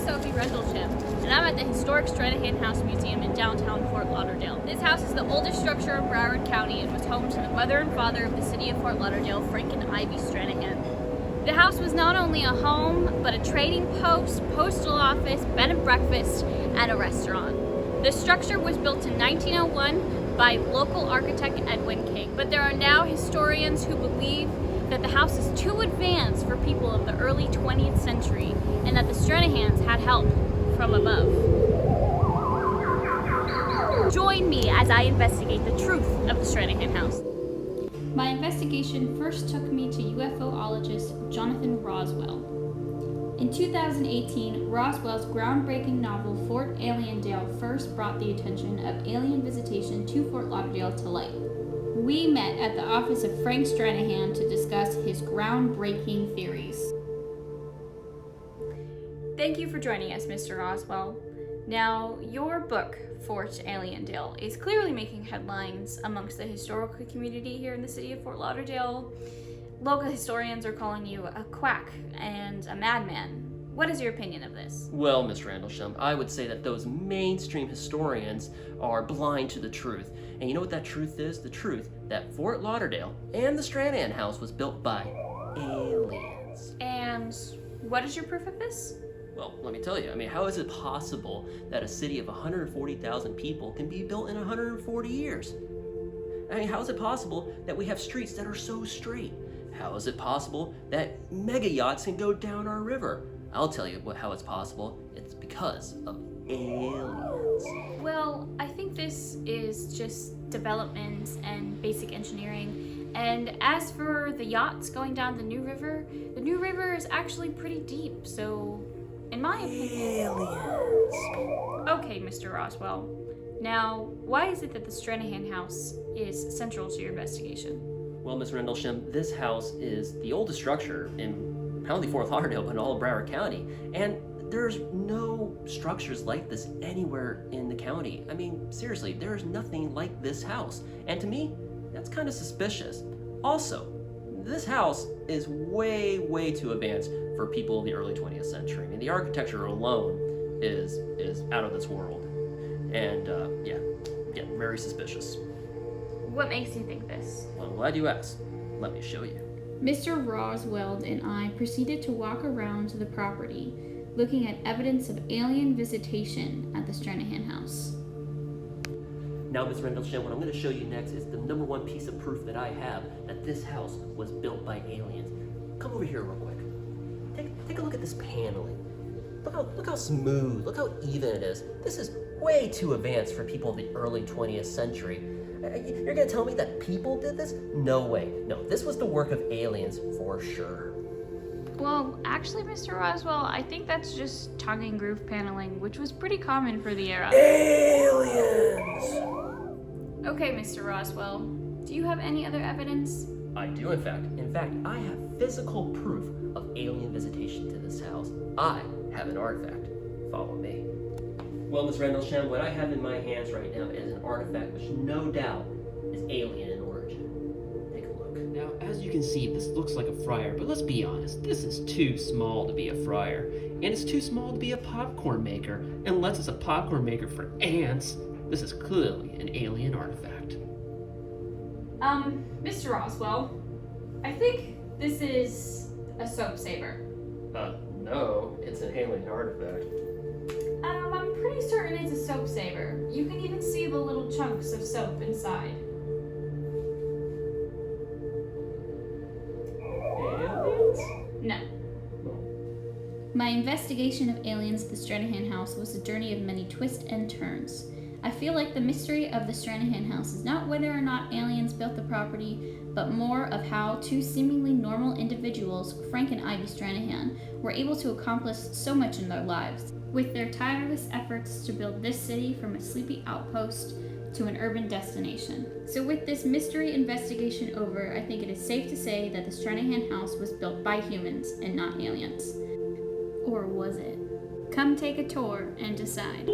Sophie Rendlesham, and I'm at the Historic Stranahan House Museum in downtown Fort Lauderdale. This house is the oldest structure in Broward County and was home to the mother and father of the city of Fort Lauderdale, Frank and Ivy Stranahan. The house was not only a home, but a trading post, postal office, bed and breakfast, and a restaurant. The structure was built in 1901 by local architect Edwin King, but there are now historians who believe that the house is too advanced for people of the early 20th century and that the Stranahans had help from above. Join me as I investigate the truth of the Stranahan House. My investigation first took me to UFOologist Jonathan Roswell. In 2018, Roswell's groundbreaking novel Fort Aliendale first brought the attention of alien visitation to Fort Lauderdale to light. We met at the office of Frank Stranahan to discuss his groundbreaking theories. Thank you for joining us, Mr. Roswell. Now, your book, Fort Aliendale, is clearly making headlines amongst the historical community here in the city of Fort Lauderdale. Local historians are calling you a quack and a madman. What is your opinion of this? Well, Ms. Rendlesham, I would say that those mainstream historians are blind to the truth. And you know what that truth is? The truth that Fort Lauderdale and the Stranahan House was built by aliens. And what is your proof of this? Well, let me tell you. How is it possible that a city of 140,000 people can be built in 140 years? How is it possible that we have streets that are so straight? How is it possible that mega yachts can go down our river? I'll tell you how it's possible. It's because of aliens. Well, I think this is just development and basic engineering. And as for the yachts going down the New River is actually pretty deep, so in my opinion... Aliens. Okay, Mr. Roswell. Now, why is it that the Stranahan House is central to your investigation? Well, Ms. Rendlesham, this house is the oldest structure in not only Fort Lauderdale, but in all of Broward County. And there's no structures like this anywhere in the county. Seriously, there's nothing like this house. And to me, that's kind of suspicious. Also, this house is way, way too advanced for people of the early 20th century. The architecture alone is out of this world. And yeah, very suspicious. What makes you think this? Well, I'm glad you asked. Let me show you. Mr. Roswell and I proceeded to walk around the property, looking at evidence of alien visitation at the Stranahan House. Now, Ms. Rendlesham, what I'm going to show you next is the number one piece of proof that I have that this house was built by aliens. Come over here real quick. Take a look at this paneling. Look how smooth, look how even it is. This is way too advanced for people of the early 20th century. You're gonna tell me that people did this? No way. No, this was the work of aliens for sure. Well, actually, Mr. Roswell, I think that's just tongue and groove paneling, which was pretty common for the era. Aliens! Okay, Mr. Roswell, do you have any other evidence? I do, in fact. In fact, I have physical proof of alien visitation to this house. I have an artifact. Follow me. Well, Ms. Rendlesham, what I have in my hands right now is an artifact which no doubt is alien in origin. Take a look. Now, as you can see, this looks like a fryer, but let's be honest, this is too small to be a fryer, and it's too small to be a popcorn maker. Unless it's a popcorn maker for ants, this is clearly an alien artifact. Mr. Roswell, I think this is a soap saver. No, it's an alien artifact. I'm pretty certain it's a soap saver. You can even see the little chunks of soap inside. Aliens? No. My investigation of aliens at the Stranahan House was a journey of many twists and turns. I feel like the mystery of the Stranahan House is not whether or not aliens built the property, but more of how two seemingly normal individuals, Frank and Ivy Stranahan, were able to accomplish so much in their lives, with their tireless efforts to build this city from a sleepy outpost to an urban destination. So with this mystery investigation over, I think it is safe to say that the Stranahan House was built by humans and not aliens. Or was it? Come take a tour and decide.